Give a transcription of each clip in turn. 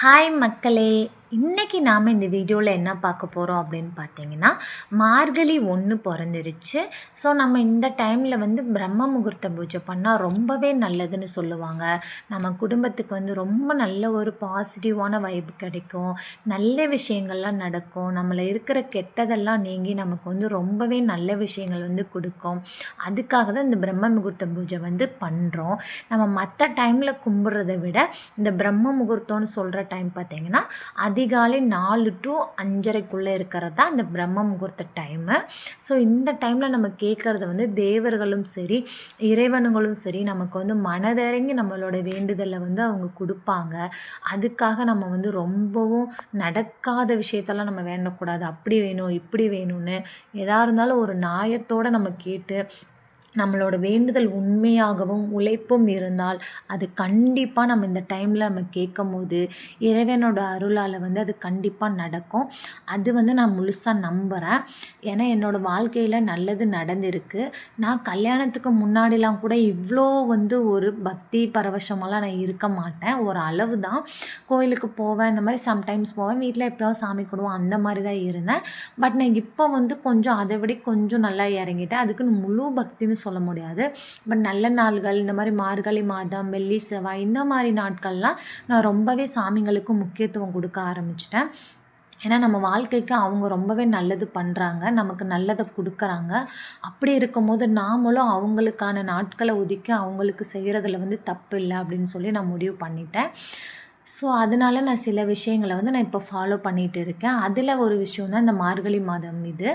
Hi மக்களே! இன்னைக்கு நாம இந்த வீடியோல என்ன பார்க்க போறோம் அப்படின்னு பார்த்தீங்கன்னா, மார்கழி 1 பொறந்துருச்சு. ஸோ நம்ம இந்த டைம்ல பிரம்ம முகூர்த்த பூஜை பண்ணா ரொம்பவே நல்லதுன்னு சொல்லுவாங்க. நம்ம குடும்பத்துக்கு ரொம்ப நல்ல ஒரு பாசிட்டிவான வைப் கிடைக்கும். நல்ல விஷயங்கள்லாம் நடக்கும். நம்மள இருக்கிற கெட்டதெல்லாம் நீங்கி நமக்கு ரொம்பவே நல்ல விஷயங்கள் குடுக்கும். அதுக்காக தான் இந்த பிரம்ம முகூர்த்த பூஜை பண்றோம். நம்ம மத்த டைம்ல கும்பிடுறத விட, இந்த பிரம்ம முகூர்த்தம்னு சொல்ற டைம் பார்த்தீங்கன்னா, அதிகாலை 4 to 5:30க்குள்ளே இருக்கிறது தான் இந்த பிரம்ம முகூர்த்த டைமு. ஸோ இந்த டைமில் நம்ம கேட்குறது தேவர்களும் சரி, இறைவனுங்களும் சரி நமக்கு மனதிறங்கி நம்மளோட வேண்டுதலை அவங்க கொடுப்பாங்க. அதுக்காக நம்ம ரொம்பவும் நடக்காத விஷயத்தெல்லாம் நம்ம வேண்டக்கூடாது. அப்படி வேணும், இப்படி வேணும்னு எதாக இருந்தாலும் ஒரு நியாயத்தோடு நம்ம கேட்டு நம்மளோட வேண்டுதல் உண்மையாகவும் உழைப்பும் இருந்தால் அது கண்டிப்பாக நம்ம இந்த டைமில் நம்ம கேட்கும்போது இறைவனோட அருளால் அது கண்டிப்பாக நடக்கும். அது நான் முழுசாக நம்புகிறேன். ஏன்னா என்னோடய வாழ்க்கையில் நல்லது நடந்திருக்கு. நான் கல்யாணத்துக்கு முன்னாடிலாம் கூட இவ்வளோ ஒரு பக்தி பரவசமெல்லாம் நான் இருக்க மாட்டேன். ஒரு அளவு தான். கோயிலுக்கு போவேன், இந்த மாதிரி சம்டைம்ஸ் போவேன், வீட்டில் எப்போயாவது சாமி கும்பிடுவோம், அந்த மாதிரி தான் இருந்தேன். பட் நான் இப்போ கொஞ்சம் அதை விட கொஞ்சம் நல்லா இறங்கிட்டேன். அதுக்குன்னு முழு பக்தின்னு சொல்ல முடியாது. பட் நல்ல நாள்கள், இந்த மாதிரி மார்கழி மாதம், வெள்ளி செவ்வாய் இந்த மாதிரி நாட்கள்லாம் நான் ரொம்பவே சாமிங்களுக்கு முக்கியத்துவம் கொடுக்க ஆரம்பிச்சிட்டேன். ஏன்னா நம்ம வாழ்க்கைக்கு அவங்க ரொம்பவே நல்லது பண்ணுறாங்க, நமக்கு நல்லதை கொடுக்குறாங்க. அப்படி இருக்கும்போது நாமளும் அவங்களுக்கான நாட்களை ஒதுக்கி அவங்களுக்கு செய்கிறதுல தப்பு இல்லை அப்படின்னு சொல்லி நான் முடிவு பண்ணிட்டேன். ஸோ அதனால நான் சில விஷயங்களை நான் இப்போ ஃபாலோ பண்ணிகிட்டு இருக்கேன். அதில் ஒரு விஷயம் தான் இந்த மார்கழி மாதம் இது.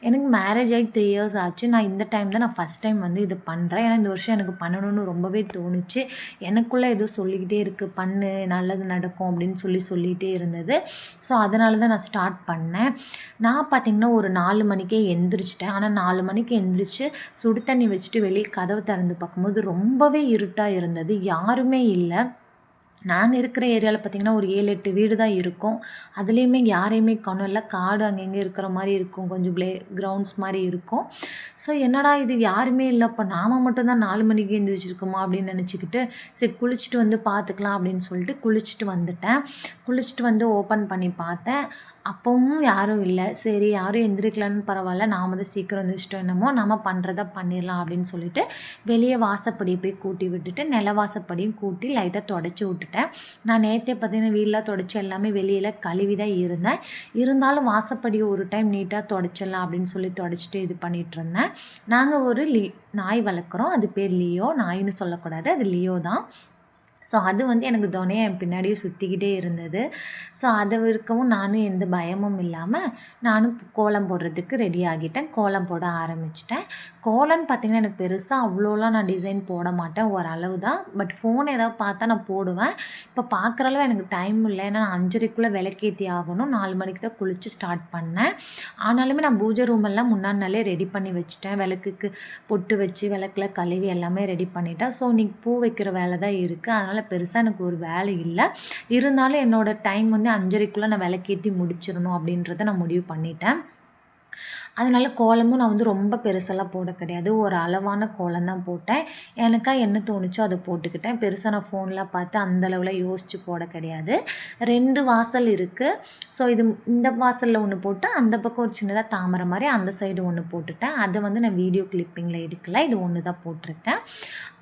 எனக்கு மேரேஜ் ஆகி 3 இயர்ஸ் ஆச்சு. நான் இந்த டைம் தான் நான் ஃபஸ்ட் டைம் இது பண்ணுறேன். ஏன்னா இந்த வருஷம் எனக்கு பண்ணணும்னு ரொம்பவே தோணுச்சு. எனக்குள்ளே ஏதோ சொல்லிக்கிட்டே இருக்குது, பண்ணு நல்லது நடக்கும் அப்படின்னு சொல்லிகிட்டே இருந்தது. ஸோ அதனால தான் நான் ஸ்டார்ட் பண்ணேன். நான் பார்த்திங்கன்னா ஒரு 4 மணிக்கே எந்திரிச்சிட்டேன். ஆனால் 4 மணிக்கு எந்திரிச்சு சுடு தண்ணி வச்சுட்டு வெளியே கதவு திறந்து பார்க்கும்போது ரொம்பவே இருட்டாக இருந்தது. யாருமே இல்லை. நாங்கள் இருக்கிற ஏரியாவில் பார்த்திங்கன்னா ஒரு 7, 8 வீடு தான் இருக்கும். அதுலேயுமே யாரையுமே காணோம். எல்லாம் காடு அங்கங்கே இருக்கிற மாதிரி இருக்கும். கொஞ்சம் கிரவுண்ட்ஸ் மாதிரி இருக்கும். ஸோ என்னடா இது யாருமே இல்லை, அப்போ நாம் மட்டும்தான் 4 மணிக்கு எழுந்திரிச்சிருக்கோமா அப்படின்னு நினச்சிக்கிட்டு சரி குளிச்சுட்டு பார்த்துக்கலாம் அப்படின்னு சொல்லிட்டு குளிச்சுட்டு வந்துட்டேன். குளிச்சுட்டு ஓப்பன் பண்ணி பார்த்தேன். அப்பவும் யாரும் இல்லை. சரி யாரும் எந்திரிக்கலன்னு பரவாயில்ல, நாம் சீக்கிரம் எழுந்திரிச்சிட்டோம், என்னமோ நம்ம பண்ணுறத பண்ணிடலாம் அப்படின்னு சொல்லிட்டு வெளியே வாசப்படி போய் கூட்டி விட்டுட்டு நிலவாசப்படியும் கூட்டி லைட்டாக தொடச்சி விட்டுட்டேன். நான் நேற்றே பார்த்திங்கன்னா வீடெலாம் தொடச்சி எல்லாமே வெளியில் கழுவி தான் இருந்தேன். இருந்தாலும் வாசப்படி ஒரு டைம் நீட்டாக தொடச்சிடலாம் அப்படின்னு சொல்லி தொடச்சிட்டு இது பண்ணிகிட்டு இருந்தேன். நாங்கள் ஒரு நாய் வளர்க்குறோம். அது பேர் லியோ. நாயின்னு சொல்லக்கூடாது, அது லியோ தான். ஸோ அது எனக்கு துணையாக என் பின்னாடியே சுற்றிக்கிட்டே இருந்தது. ஸோ அதை இருக்கவும் நானும் எந்த பயமும் இல்லாமல் நானும் கோலம் போடுறதுக்கு ரெடி ஆகிட்டேன். கோலம் போட ஆரம்பிச்சிட்டேன். கோலம்னு பார்த்திங்கன்னா எனக்கு பெருசாக அவ்வளோலாம் நான் டிசைன் போட மாட்டேன், ஓரளவு தான். பட் ஃபோன் ஏதாவது பார்த்தா நான் போடுவேன். இப்போ பார்க்குற அளவு எனக்கு டைம் இல்லை. ஏன்னா நான் 5:30க்குள்ளே விளக்கேற்றி ஆகணும். 4 மணிக்கு தான் குளித்து ஸ்டார்ட் பண்ணேன். ஆனாலுமே நான் பூஜை ரூமெல்லாம் முன்னாடி நாளே ரெடி பண்ணி வச்சுட்டேன். விளக்குக்கு பொட்டு வச்சு விளக்கில் கழுவி எல்லாமே ரெடி பண்ணிட்டேன். ஸோ இன்றைக்கி பூ வைக்கிற வேலை தான் இருக்குது. அதனால் பெருசாக எனக்கு ஒரு வேலை இல்லை. இருந்தாலும் என்னோடய டைம் 5:30க்குள்ளே நான் விளக்கேற்றி முடிச்சிடணும் அப்படின்றத நான் முடிவு பண்ணிட்டேன். அதனால் கோலமும் நான் ரொம்ப பெருசெல்லாம் போட கிடையாது. ஒரு அளவான கோலம் தான் போட்டேன். எனக்கா என்ன தோணுச்சோ அதை போட்டுக்கிட்டேன். பெருசாக நான் ஃபோனில் பார்த்து அந்தளவில் யோசித்து போட கிடையாது. 2 வாசல் இருக்குது. ஸோ இந்த வாசலில் ஒன்று போட்டு அந்த பக்கம் ஒரு சின்னதாக தாமரை மாதிரி அந்த சைடு ஒன்று போட்டுட்டேன். அதை நான் வீடியோ கிளிப்பிங்கில் எடுக்கல. இது ஒன்று தான் போட்டிருக்கேன்.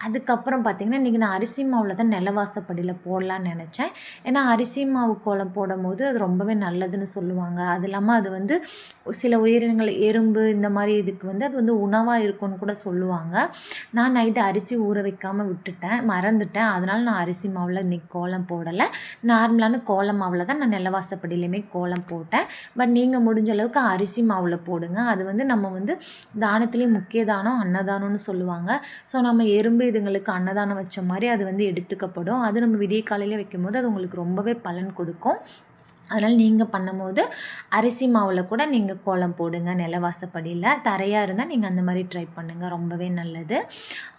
அதுக்கப்புறம் பார்த்திங்கன்னா இன்றைக்கி நான் அரிசி மாவில் தான் நிலவாசப்படியில் போடலான்னு நினச்சேன். ஏன்னா அரிசி மாவு கோலம் போடும்போது அது ரொம்பவே நல்லதுன்னு சொல்லுவாங்க. அது இல்லாமல் அது சில உயிரினங்கள் எறும்பு இந்த மாதிரி இதுக்கு அது உணவாக இருக்கும்னு கூட சொல்லுவாங்க. நான் நைட்டு அரிசி ஊற வைக்காமல் விட்டுட்டேன், மறந்துட்டேன். அதனால் நான் அரிசி மாவில் இன்றைக்கி கோலம் போடலை. நார்மலான கோலம் மாவில் தான் நான் நிலவாசப்படியிலையுமே கோலம் போட்டேன். பட் நீங்கள் முடிஞ்ச அளவுக்கு அரிசி மாவில் போடுங்க. அது நம்ம தானத்துலேயும் முக்கிய தானம் அன்னதானம்னு சொல்லுவாங்க. ஸோ நம்ம எறும்பு இதுங்களுக்கு அன்னதானம் வச்ச மாதிரி அது எடுத்துக்கப்படும். அது நம்ம விடிய காலையில் வைக்கும்போது அது உங்களுக்கு ரொம்பவே பலன் கொடுக்கும். அதனால் நீங்கள் பண்ணும்போது அரிசி மாவில் கூட நீங்கள் கோலம் போடுங்க நிலவாசப்படியில். தரையாக இருந்தால் நீங்கள் அந்த மாதிரி ட்ரை பண்ணுங்கள், ரொம்பவே நல்லது.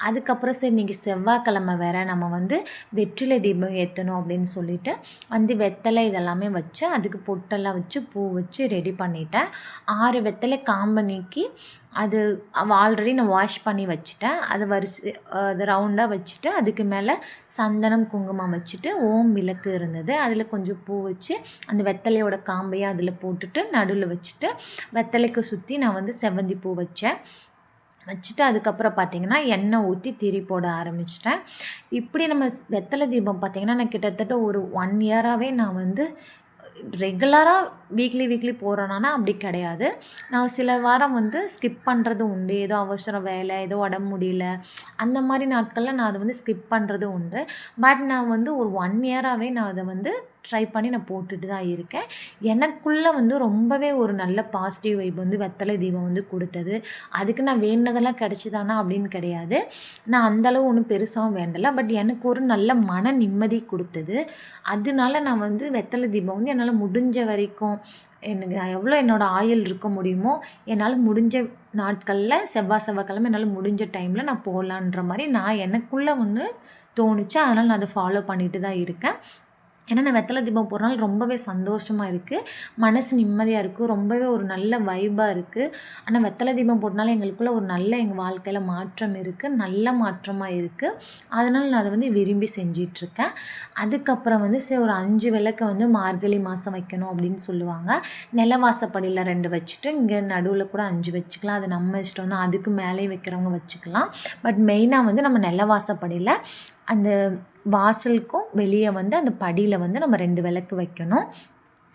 அதுக்கப்புறம் சரி இன்றைக்கி செவ்வாய்க்கிழமை வேறு, நம்ம வெற்றிலை தீபம் ஏற்றணும் அப்படின்னு சொல்லிட்டு வெத்தலை இதெல்லாமே வச்சு அதுக்கு பொட்டெல்லாம் வச்சு பூ வச்சு ரெடி பண்ணிட்டேன். 6 வெத்தலை காம்பை நீக்கி அது ஆல்ரெடி நான் வாஷ் பண்ணி வச்சுட்டேன். அது ரவுண்டாக வச்சுட்டு அதுக்கு மேலே சந்தனம் குங்குமம் வச்சுட்டு ஓம் விளக்கு இருந்தது. அதில் கொஞ்சம் பூ வச்சு அந்த வெத்தலையோட காம்பையும் அதில் போட்டுட்டு நடுவில் வச்சுட்டு வெத்தலைக்கு சுற்றி நான் வந்து செவ்வந்தி பூ வச்சுட்டு அதுக்கப்புறம் பார்த்திங்கன்னா எண்ணெய் ஊற்றி திரி போட ஆரம்பிச்சிட்டேன். இப்படி நம்ம வெத்தலை தீபம் பார்த்திங்கன்னா நான் கிட்டத்தட்ட ஒரு 1 இயராகவே நான் வந்து ரெகுலராக வீக்லி போகிறேன்னா அப்படி கிடையாது. நான் சில வாரம் வந்து ஸ்கிப் பண்ணுறது உண்டு. ஏதோ அவசர வேலை, ஏதோ உடம்பு முடியல, அந்த மாதிரி நாட்களில் நான் அதை வந்து ஸ்கிப் பண்ணுறது உண்டு. பட் நான் வந்து ஒரு 1 இயராகவே நான் அதை வந்து ட்ரை பண்ணி நான் போட்டுட்டு தான் இருக்கேன். எனக்குள்ளே வந்து ரொம்பவே ஒரு நல்ல பாசிட்டிவ் வைப் வந்து வெத்தலை தீபம் வந்து கொடுத்தது. அதுக்கு நான் வேண்டினதெல்லாம் கிடச்சிதானா அப்படின்னு கிடையாது. நான் அந்தளவு ஒன்றும் பெருசாகவும் வேண்டலை. பட் எனக்கு ஒரு நல்ல மன நிம்மதி கொடுத்தது. அதனால நான் வந்து வெத்தலை தீபம் வந்து என்னால் முடிஞ்ச வரைக்கும் நான் எவ்வளோ என்னோடய ஆயுள் இருக்க முடியுமோ என்னால் முடிஞ்ச நாட்களில் செவ்வாய்க்கிழமை என்னால் முடிஞ்ச டைமில் நான் போகலான்ற மாதிரி நான் எனக்குள்ளே ஒன்று தோணுச்சு. அதனால் நான் அதை ஃபாலோ பண்ணிட்டு தான் இருக்கேன். ஏன்னா நான் வெத்தலை தீபம் போடுறனால ரொம்பவே சந்தோஷமாக இருக்குது, மனசு நிம்மதியாக இருக்குது, ரொம்பவே ஒரு நல்ல வைபாக இருக்குது. ஆனால் வெத்தலை தீபம் போட்டனால எங்களுக்குள்ளே ஒரு நல்ல எங்கள் வாழ்க்கையில் மாற்றம் இருக்குது, நல்ல மாற்றமாக இருக்குது. அதனால் நான் அதை வந்து விரும்பி செஞ்சிட்ருக்கேன். அதுக்கப்புறம் வந்து சரி ஒரு 5 விளக்கை வந்து மார்கழி மாதம் வைக்கணும் அப்படின்னு சொல்லுவாங்க. நிலவாசப்படியில் 2 வச்சுட்டு இங்கே நடுவில் கூட 5 வச்சுக்கலாம். அது நம்ம இஷ்டம் தான். அதுக்கு மேலே வைக்கிறவங்க வச்சுக்கலாம். பட் மெயினாக வந்து நம்ம நிலவாசப்படியில் அந்த வாசலுக்கும் வெளியே வந்து அந்த படியில் வந்து நம்ம 2 விளக்கு வைக்கணும்.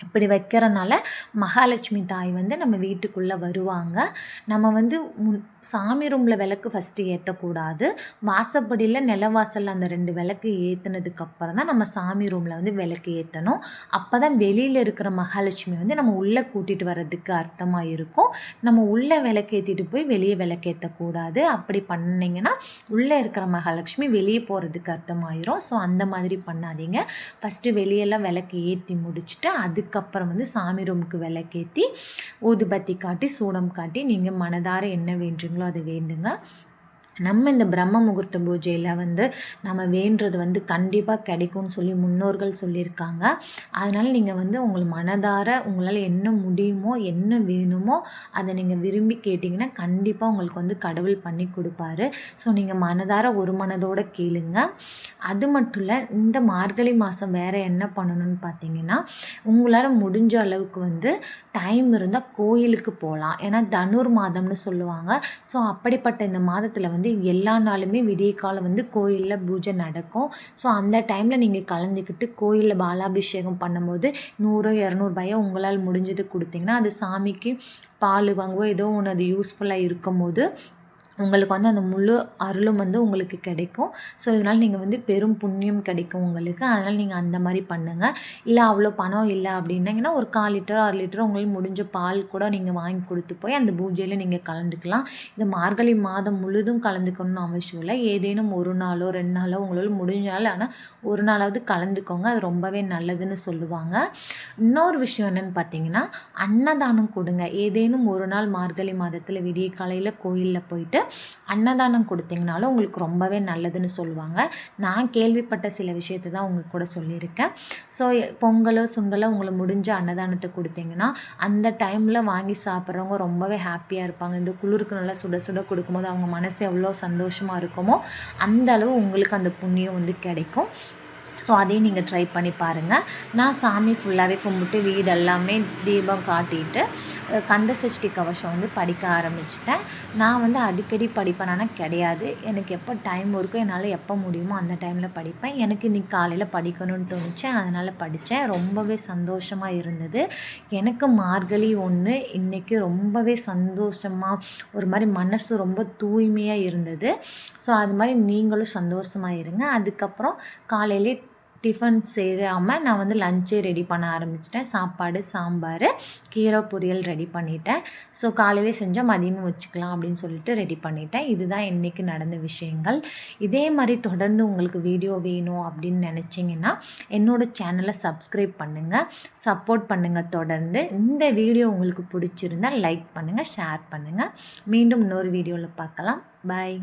இப்படி வைக்கிறனால மகாலட்சுமி தாய் வந்து நம்ம வீட்டுக்குள்ளே வருவாங்க. நம்ம வந்து சாமி ரூமில் விளக்கு ஃபஸ்ட்டு ஏற்றக்கூடாது. வாசப்படியில் நிலவாசலில் அந்த 2 விளக்கு ஏற்றுனதுக்கப்புறம் தான் நம்ம சாமி ரூமில் வந்து விளக்கு ஏற்றணும். அப்போ தான் வெளியில் இருக்கிற மகாலட்சுமி வந்து நம்ம உள்ளே கூட்டிகிட்டு வர்றதுக்கு அர்த்தமாக இருக்கும். நம்ம உள்ளே விளக்கு ஏற்றிட்டு போய் வெளியே விளக்கு ஏற்றக்கூடாது. அப்படி பண்ணிங்கன்னா உள்ளே இருக்கிற மகாலட்சுமி வெளியே போகிறதுக்கு அர்த்தமாயிரும். ஸோ அந்த மாதிரி பண்ணாதீங்க. ஃபஸ்ட்டு வெளியெல்லாம் விளக்கு ஏற்றி முடிச்சுட்டு அதுக்கப்புறம் வந்து சாமி ரூமுக்கு விளக்கேற்றி ஊதுபத்தி காட்டி சூடம் காட்டி நீங்கள் மனதார என்ன வேண்டுங்களோ அதை வேண்டுங்க. நம்ம இந்த பிரம்ம முகூர்த்த பூஜையில் வந்து நம்ம வேண்டுறது வந்து கண்டிப்பாக கிடைக்கும்னு சொல்லி முன்னோர்கள் சொல்லியிருக்காங்க. அதனால் நீங்கள் வந்து உங்கள் மனதார உங்களால் என்ன முடியுமோ என்ன வேணுமோ அதை நீங்கள் விரும்பி கேட்டிங்கன்னா கண்டிப்பாக உங்களுக்கு வந்து கடவுள் பண்ணி கொடுப்பாரு. ஸோ நீங்கள் மனதார ஒரு மனதோடு கேளுங்க. அது மட்டும் இல்லை, இந்த மார்கழி மாதம் வேறு என்ன பண்ணணும்னு பார்த்தீங்கன்னா உங்களால் முடிஞ்ச அளவுக்கு வந்து டைம் இருந்தால் கோயிலுக்கு போகலாம். ஏன்னா தனுர் மாதம்னு சொல்லுவாங்க. ஸோ அப்படிப்பட்ட இந்த மாதத்தில் வந்து எல்லா நாளுமே விடிய காலம் வந்து கோயிலில் பூஜை நடக்கும். ஸோ அந்த டைமில் நீங்கள் கலந்துக்கிட்டு கோயிலில் பாலாபிஷேகம் பண்ணும்போது 100 200 உங்களால் முடிஞ்சது கொடுத்தீங்கன்னா அது சாமிக்கு பால் வாங்குவோ ஏதோ ஒன்று அது யூஸ்ஃபுல்லாக இருக்கும்போது உங்களுக்கு வந்து அந்த முழு அருளும் வந்து உங்களுக்கு கிடைக்கும். ஸோ இதனால் நீங்கள் வந்து பெரும் புண்ணியம் கிடைக்கும் உங்களுக்கு. அதனால் நீங்கள் அந்த மாதிரி பண்ணுங்கள். இல்லை அவ்வளோ பணம் இல்லை அப்படின்னீங்கன்னா ஒரு 1/4 லிட்டர் 6 லிட்டர் உங்களுக்கு முடிஞ்ச பால் கூட நீங்கள் வாங்கி கொடுத்து போய் அந்த பூஜையில் நீங்கள் கலந்துக்கலாம். இந்த மார்கழி மாதம் முழுதும் கலந்துக்கணும்னு அவசியம் இல்லை. ஏதேனும் 1 நாளோ 2 நாளோ உங்களால் முடிஞ்ச நாள் ஆனால் 1 நாளாவது கலந்துக்கோங்க. அது ரொம்பவே நல்லதுன்னு சொல்லுவாங்க. இன்னொரு விஷயம் என்னென்னு பார்த்தீங்கன்னா அன்னதானம் கொடுங்க. ஏதேனும் ஒரு நாள் மார்கழி மாதத்தில் விடிய காலையில் கோயிலில் போயிட்டு அன்னதானம் கொடுத்தீங்கனாலும் உங்களுக்கு ரொம்பவே நல்லதுன்னு சொல்லுவாங்க. நான் கேள்விப்பட்ட சில விஷயத்தை தான் உங்கள் கூட சொல்லியிருக்கேன். ஸோ பொங்கலோ சுண்டலோ உங்களுக்கு முடிஞ்ச அன்னதானத்தை கொடுத்தீங்கன்னா அந்த டைமில் வாங்கி சாப்பிட்றவங்க ரொம்பவே ஹாப்பியாக இருப்பாங்க. இந்த குளிருக்கு நல்லா சுட சுட கொடுக்கும்போது அவங்க மனசு எவ்வளோ சந்தோஷமாக இருக்குமோ அந்த அளவு உங்களுக்கு அந்த புண்ணியம் வந்து கிடைக்கும். ஸோ அதையும் நீங்கள் ட்ரை பண்ணி பாருங்கள். நான் சாமி ஃபுல்லாகவே கும்பிட்டு வீடு எல்லாமே தீபம் காட்டிட்டு கந்த சஷ்டி கவசம் வந்து படிக்க ஆரம்பிச்சிட்டேன். நான் வந்து அடிக்கடி படிப்பேனானா கிடையாது. எனக்கு எப்போ டைம் இருக்கோ என்னால் எப்போ முடியுமோ அந்த டைமில் படிப்பேன். எனக்கு இன்றைக்கி காலையில் படிக்கணும்னு தோணுச்சு, அதனால் படித்தேன். ரொம்பவே சந்தோஷமாக இருந்தது. எனக்கு மார்கழி 1 இன்றைக்கி ரொம்பவே சந்தோஷமாக ஒரு மாதிரி மனசு ரொம்ப தூய்மையாக இருந்தது. ஸோ அது மாதிரி நீங்களும் சந்தோஷமாக இருங்க. அதுக்கப்புறம் காலையிலே டிஃபன் செய்யாமல் நான் வந்து லஞ்சே ரெடி பண்ண ஆரம்பிச்சிட்டேன். சாப்பாடு, சாம்பார், கீரை பொரியல் ரெடி பண்ணிட்டேன். ஸோ காலையிலே செஞ்சால் மதியமும் வச்சுக்கலாம் அப்படின்னு சொல்லிட்டு ரெடி பண்ணிட்டேன். இதுதான் இன்றைக்கி நடந்த விஷயங்கள். இதே மாதிரி தொடர்ந்து உங்களுக்கு வீடியோ வேணும் அப்படின்னு நினச்சிங்கன்னா என்னோடய சேனலை சப்ஸ்கிரைப் பண்ணுங்கள், சப்போர்ட் பண்ணுங்கள். தொடர்ந்து இந்த வீடியோ உங்களுக்கு பிடிச்சிருந்தால் லைக் பண்ணுங்கள், ஷேர் பண்ணுங்கள். மீண்டும் இன்னொரு வீடியோவில் பார்க்கலாம். பாய்.